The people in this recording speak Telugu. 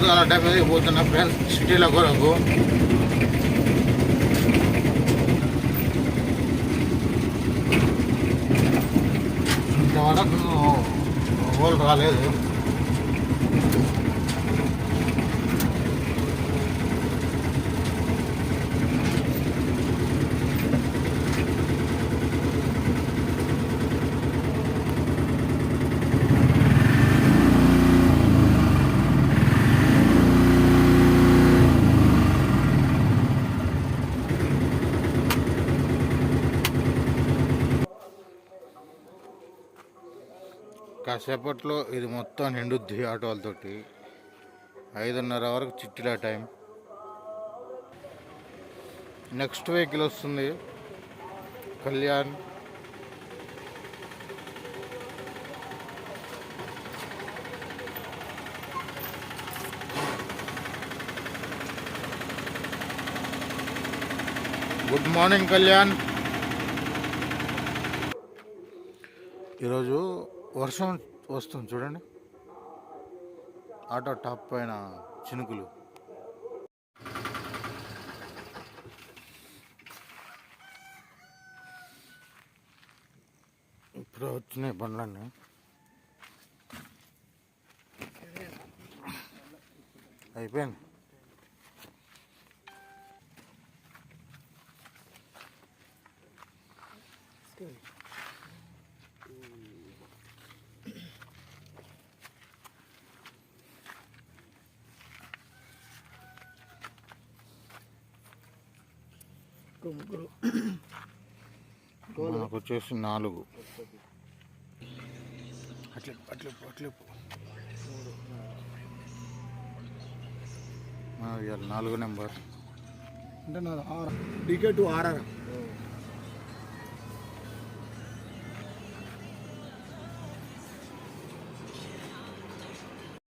పొద్దుగాల టైం పోతున్నా ఫ్రెండ్స్ సిటీలో కొరకు. ఇంతవరకు హోల్ రాలేదు. కాసేపట్లో ఇది మొత్తం నిండుద్ది ఆటోలతోటి. 5:30 వరకు చిట్టిలా టైం. నెక్స్ట్ వెహికల్ వస్తుంది కళ్యాణ్. Good morning Kalyan. ఈరోజు వర్షం వస్తుంది చూడండి, ఆటో టాప్ పైన చినుకులు. ఇప్పుడు వచ్చినాయి బండ్లన్నీ. అయిపోయింది. మనకు వచ్చేసి 4. అట్లే 4 నెంబర్ అంటే 6 టికెట్ 6